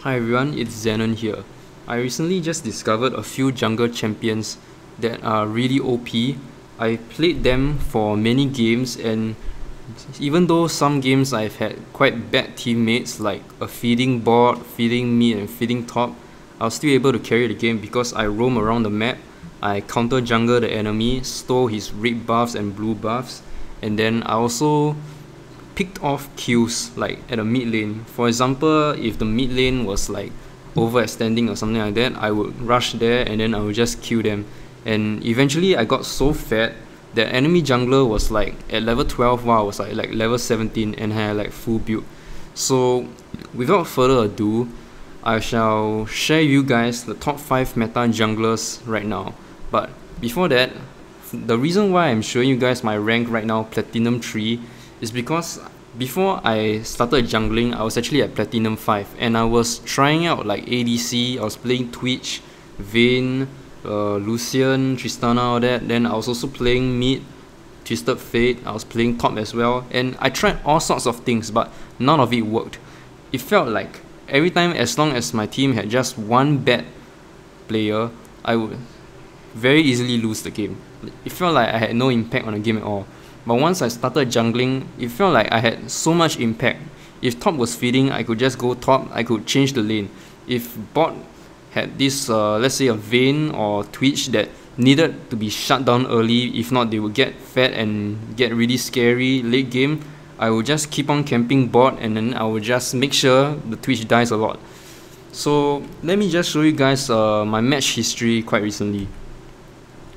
Hi everyone, it's Zenon here. I recently just discovered a few jungle champions that are really OP. I played them for many games, and even though some games I've had quite bad teammates like a feeding bot, feeding mid and feeding top, I was still able to carry the game because I roam around the map, I counter jungle the enemy, stole his red buffs and blue buffs, and then I also picked off kills like at a mid lane. For example, if the mid lane was like overextending or something like that, I would rush there and then I would just kill them. And eventually I got so fat that enemy jungler was like at level 12 while I was like level 17 and had like full build. So without further ado, I shall share you guys the top 5 meta junglers right now. But before that, the reason why I'm showing you guys my rank right now, Platinum 3, is because before I started jungling, I was actually at Platinum 5 and I was trying out like ADC, I was playing Twitch, Vayne, Lucian, Tristana, all that. Then I was also playing mid, Twisted Fate, I was playing top as well, and I tried all sorts of things but none of it worked. It felt like every time, as long as my team had just one bad player, I would very easily lose the game. It felt like I had no impact on the game at all. But once I started jungling, it felt like I had so much impact. If top was feeding, I could just go top, I could change the lane. If bot had this, let's say a Vayne or Twitch that needed to be shut down early, if not they would get fed and get really scary late game, I would just keep on camping bot and then I would just make sure the Twitch dies a lot. So let me just show you guys my match history quite recently.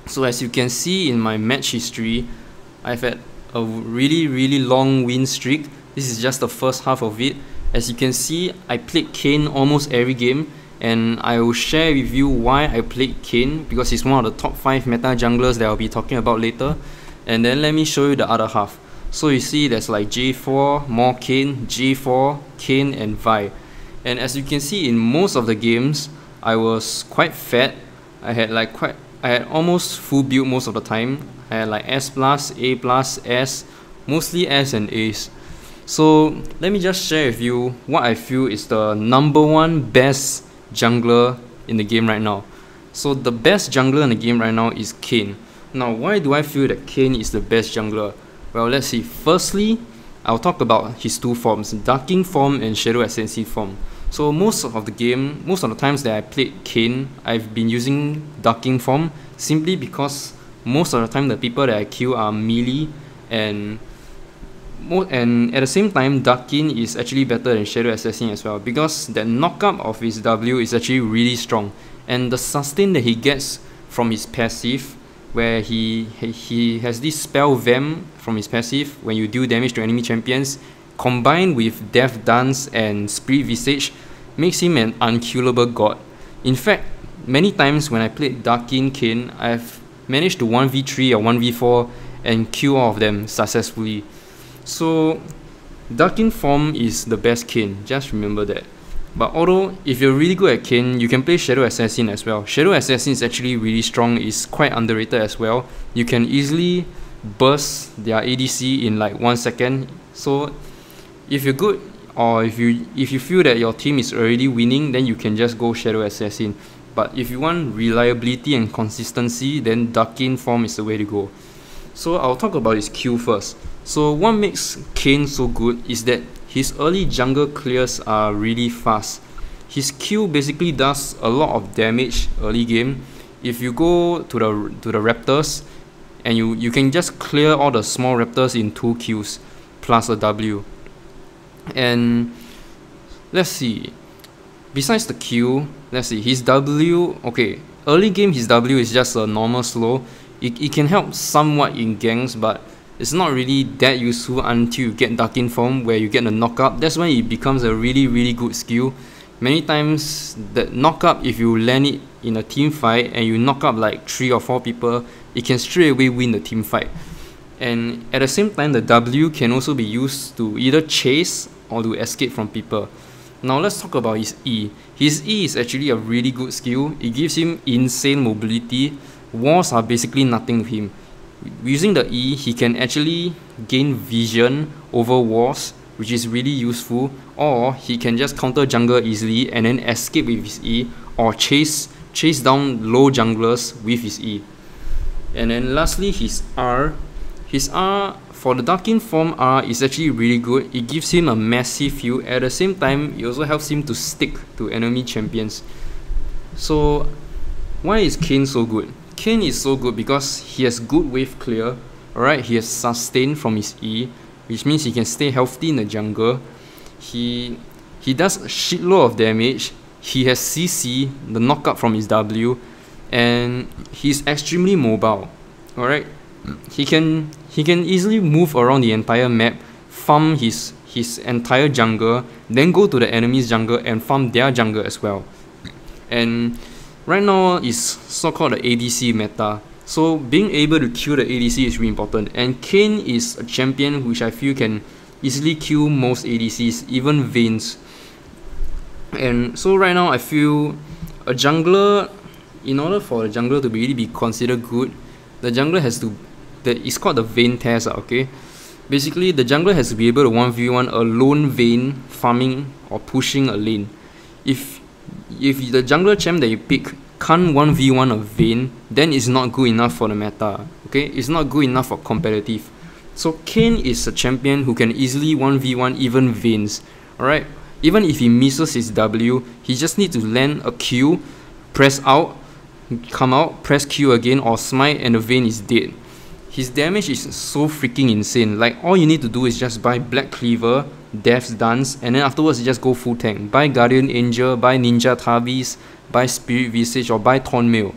So as you can see in my match history, I've had a really long win streak. This is just the first half of it. As you can see, I played Kayn almost every game, and I will share with you why I played Kayn, because he's one of the top 5 meta junglers that I'll be talking about later. And then let me show you the other half. So you see there's like J4, more Kayn, J4, Kayn and Vi. And as you can see in most of the games, I was quite fat. I had almost full build most of the time. I had like S+, A+, S, mostly S and A's. So let me just share with you what I feel is the #1 best jungler in the game right now. So the best jungler in the game right now is Kayn. Now why do I feel that Kayn is the best jungler? Well, let's see. Firstly, I'll talk about his two forms, Dark King form and Shadow Assassin form. So most of the times that I played Kayn, I've been using Dark King form simply because most of the time the people that I kill are melee, and at the same time Dark King is actually better than Shadow Assassin as well, because the knockup of his W is actually really strong, and the sustain that he gets from his passive, where he has this spell Vamp from his passive when you deal damage to enemy champions, combined with Death Dance and Spirit Visage, makes him an unkillable god. In fact, many times when I played Dark King Kayn, I've managed to 1v3 or 1v4 and kill all of them successfully. So Dark King form is the best Kayn, just remember that. But although if you're really good at Kayn, you can play Shadow Assassin as well. Shadow Assassin is actually really strong, it's quite underrated as well. You can easily burst their ADC in like 1 second. So if you're good, or if you feel that your team is already winning, then you can just go Shadow Assassin. But if you want reliability and consistency, then Dark King form is the way to go. So I'll talk about his Q first. So what makes Kayn so good is that his early jungle clears are really fast. His Q basically does a lot of damage early game. If you go to the raptors, and you can just clear all the small raptors in 2 kills plus a W. And let's see, besides the Q, let's see, his W, okay, early game his W is just a normal slow. It can help somewhat in ganks, but it's not really that useful until you get Dark King form, where you get the knockup. That's when it becomes a really good skill. Many times the knockup, if you land it in a team fight and you knock up like 3 or 4 people, it can straight away win the team fight. And at the same time, the W can also be used to either chase or to escape from people. Now let's talk about his E. His E is actually a really good skill. It gives him insane mobility. Walls are basically nothing with him. Using the E, he can actually gain vision over walls which is really useful, or he can just counter jungle easily and then escape with his E, or chase down low junglers with his E. And then lastly, his R. His R, for the Darkin form R, is actually really good. It gives him a massive heal. At the same time, it also helps him to stick to enemy champions. So why is Kayn so good? Kayn is so good because he has good wave clear. Alright, he has sustain from his E, which means he can stay healthy in the jungle. He does a shitload of damage. He has CC, the knockup from his W, and he's extremely mobile. Alright, he can easily move around the entire map, farm his entire jungle, then go to the enemy's jungle and farm their jungle as well. And right now is so-called the ADC meta. So being able to kill the ADC is really important. And Kayn is a champion which I feel can easily kill most ADCs, even Vayne's. And so right now I feel a jungler, in order for a jungler to really be considered good, the jungler has to, it's called the Vayne test, okay? Basically, the jungler has to be able to 1v1 a lone Vayne farming or pushing a lane. If the jungler champ that you pick can't 1v1 a Vayne, then it's not good enough for the meta, okay? It's not good enough for competitive. So Kayn is a champion who can easily 1v1 even Vaynes, alright? Even if he misses his W, he just needs to land a Q, press out, come out, press Q again or smite, and the Vayne is dead. His damage is so freaking insane. Like, all you need to do is just buy Black Cleaver, Death's Dance, and then afterwards you just go full tank. Buy Guardian Angel, buy Ninja Tabis, buy Spirit Visage, or buy Thornmail.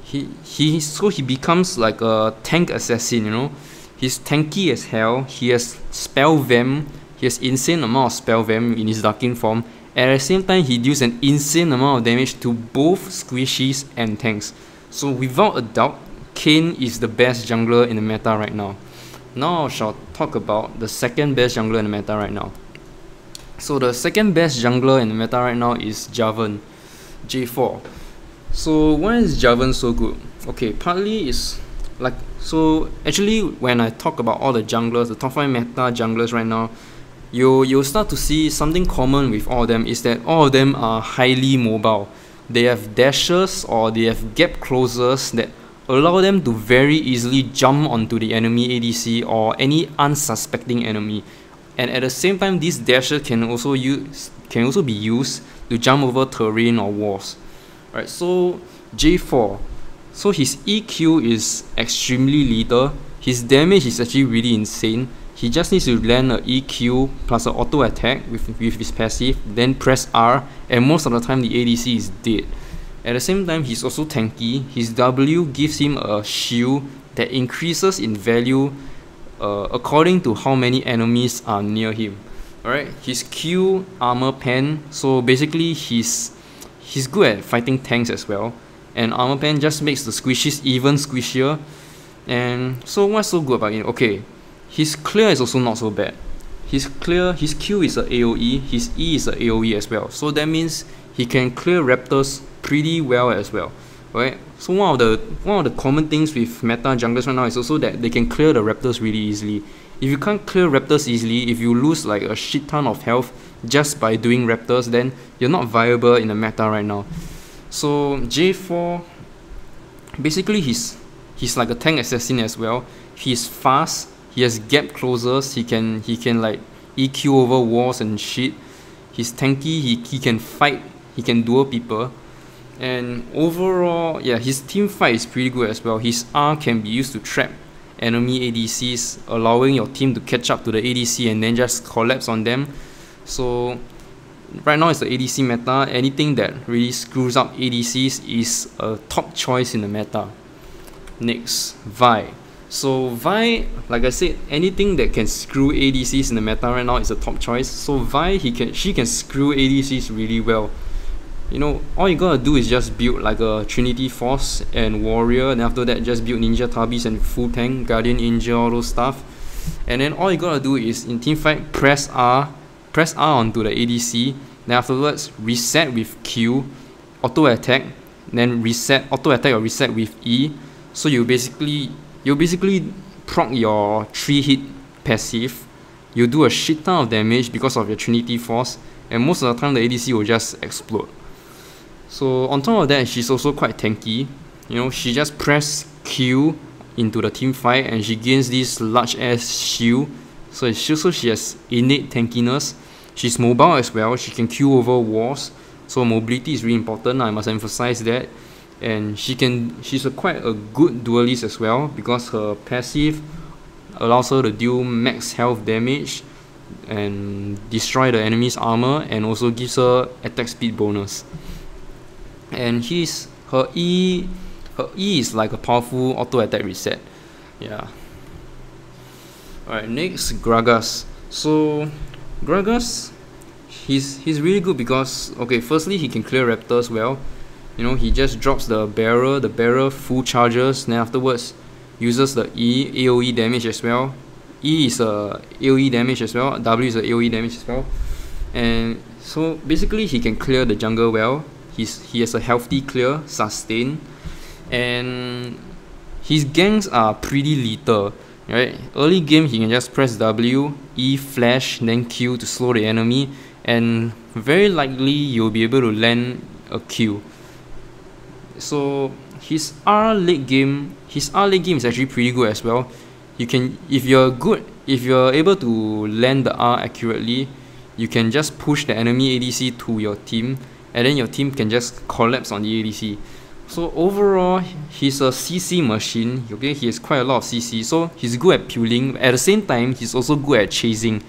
So he becomes like a tank assassin, you know. He's tanky as hell. He has Spell Vamp. He has insane amount of Spell Vamp in his Darkin form. At the same time, he deals an insane amount of damage to both squishies and tanks. So without a doubt, Kayn is the best jungler in the meta right now. Now I shall talk about the second best jungler in the meta right now. So the second best jungler in the meta right now is Jarvan, J4. So why is Jarvan so good? Okay, partly is like, so actually when I talk about all the junglers, the top 5 meta junglers right now, you'll start to see something common with all of them is that all of them are highly mobile. They have dashes or they have gap closers that allow them to very easily jump onto the enemy ADC or any unsuspecting enemy. And at the same time, these dashes can also be used to jump over terrain or walls. Alright, so J4. So his EQ is extremely lethal. His damage is actually really insane. He just needs to land an EQ plus an auto attack with his passive, then press R, and most of the time the ADC is dead. At the same time, he's also tanky. His W gives him a shield that increases in value according to how many enemies are near him. Alright, his Q armor pen, so basically he's good at fighting tanks as well. And armor pen just makes the squishies even squishier. And so what's so good about it? Okay, his clear is also not so bad. His Q is a AoE, his E is a AoE as well. So that means he can clear raptors pretty well as well, right? So one of the common things with meta junglers right now is also that they can clear the raptors really easily. If you can't clear raptors easily, if you lose like a shit ton of health just by doing raptors, then you're not viable in the meta right now. So J4, basically he's like a tank assassin as well. He's fast, he has gap closers, he can like EQ over walls and shit. He's tanky, he can fight, he can duel people. And overall, yeah, his team fight is pretty good as well. His R can be used to trap enemy ADCs, allowing your team to catch up to the ADC and then just collapse on them. So right now it's the ADC meta. Anything that really screws up ADCs is a top choice in the meta. Next, Vi. So Vi, like I said, anything that can screw ADCs in the meta right now is a top choice. So Vi, she can screw ADCs really well. You know, all you gotta do is just build like a Trinity Force and Warrior, and after that just build Ninja Tabis and full tank, Guardian Angel, all those stuff. And then all you gotta do is in teamfight press R onto the ADC, then afterwards reset with Q, auto attack, then reset, auto attack or reset with E. So you basically proc your 3-hit passive. you'll do a shit ton of damage because of your Trinity Force, and most of the time the ADC will just explode. So on top of that, she's also quite tanky. You know, she just press Q into the team fight and she gains this large ass shield. So she has innate tankiness. She's mobile as well. She can Q over walls. So mobility is really important. I must emphasize that. And she's quite a good duelist as well, because her passive allows her to deal max health damage and destroy the enemy's armor, and also gives her attack speed bonus. And her E is like a powerful auto attack reset. Yeah. Alright, next, Gragas. So Gragas, he's really good because, okay, firstly he can clear raptors well. You know, he just drops the barrel full charges, then afterwards uses the AoE damage as well. E is a AoE damage as well, W is a AoE damage as well. And so basically he can clear the jungle well. He has a healthy clear, sustain, and his ganks are pretty lethal. Right? Early game he can just press W, E flash, then Q to slow the enemy, and very likely you'll be able to land a Q. So his R late game is actually pretty good as well. You can, if you're able to land the R accurately, you can just push the enemy ADC to your team, and then your team can just collapse on the ADC. So overall, he's a CC machine. Okay, he has quite a lot of CC, so he's good at pulling. At the same time, he's also good at chasing.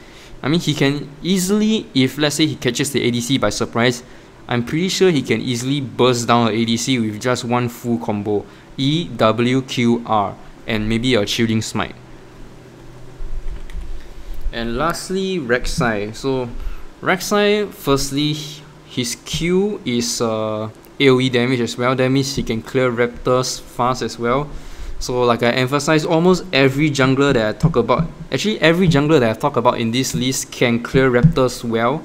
I mean, he can easily, if let's say he catches the ADC by surprise, I'm pretty sure he can easily burst down an ADC with just one full combo: E, W, Q, R, and maybe a shielding smite. And lastly, Rek'Sai. So Rek'Sai, firstly, his Q is AoE damage as well. That means he can clear raptors fast as well. So like I emphasize, almost every jungler that I talk about, actually every jungler that I talk about in this list can clear raptors well.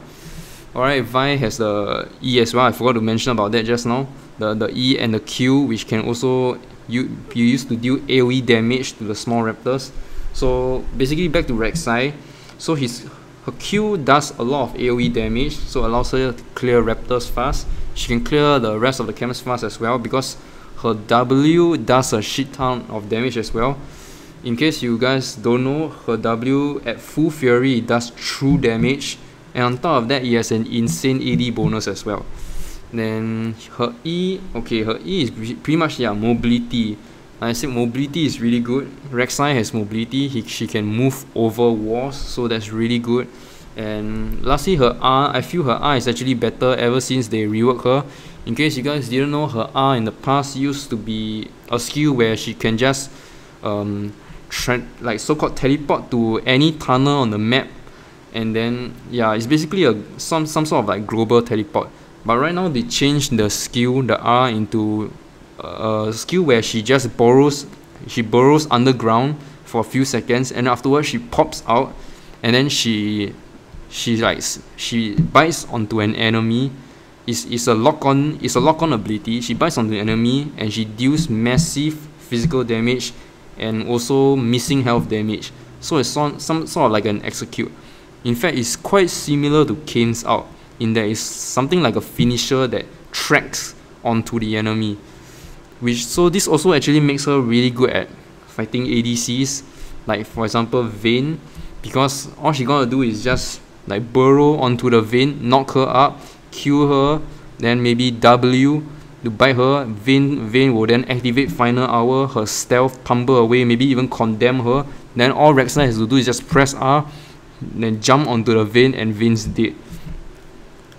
Alright, Vi has the E as well. I forgot to mention about that just now. The E and the Q, which can also you use to deal AoE damage to the small raptors. So basically back to Rek'Sai. So her Q does a lot of AoE damage, so allows her to clear raptors fast. She can clear the rest of the camps fast as well, because her W does a shit ton of damage as well. In case you guys don't know, her W at full fury does true damage, and on top of that it has an insane AD bonus as well. Then her E, okay, her E is pretty much, yeah, mobility. Like I said, mobility is really good. Rek'Sai has mobility, she can move over walls, so that's really good. And lastly, her R, I feel her R is actually better ever since they reworked her. In case you guys didn't know, her R in the past used to be a skill where she can just like so-called teleport to any tunnel on the map, and then yeah, it's basically some sort of like global teleport. But right now they changed the skill, the R, into a skill where she just burrows underground for a few seconds, and afterwards she pops out, and then she bites onto an enemy. It's a lock-on ability. She bites onto the enemy and she deals massive physical damage and also missing health damage. So it's some sort of like an execute. In fact, it's quite similar to Kane's ult, in that it's something like a finisher that tracks onto the enemy. So this also actually makes her really good at fighting ADCs, like for example Vayne, because all she gonna do is just like burrow onto the Vayne, knock her up, kill her, then maybe W to bite her. Vayne will then activate Final Hour, her stealth, tumble away, maybe even condemn her. Then all Rek'Sai has to do is just press R, then jump onto the Vayne, and Vayne's dead.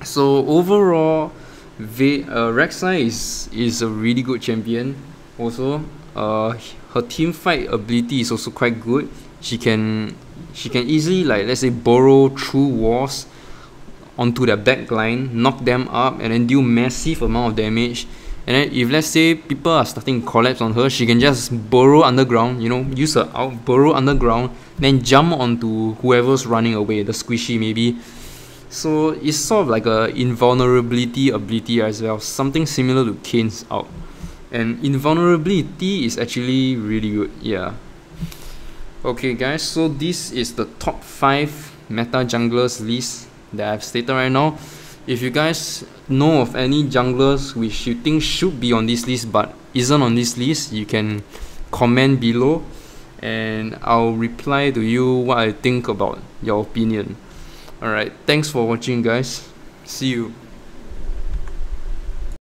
So overall, Rek'Sai is a really good champion. Also, her team fight ability is also quite good. She can easily, like, let's say, burrow through walls onto their back line, knock them up, and then deal massive amount of damage. And then if let's say people are starting to collapse on her, she can just burrow underground, you know, use her out, burrow underground, then jump onto whoever's running away, the squishy maybe. So it's sort of like a invulnerability ability as well, something similar to Kane's ult. And invulnerability is actually really good, yeah. Okay guys, so this is the top 5 meta junglers list that I've stated right now. If you guys know of any junglers which you think should be on this list but isn't on this list, you can comment below and I'll reply to you what I think about your opinion. Alright, thanks for watching guys. See you.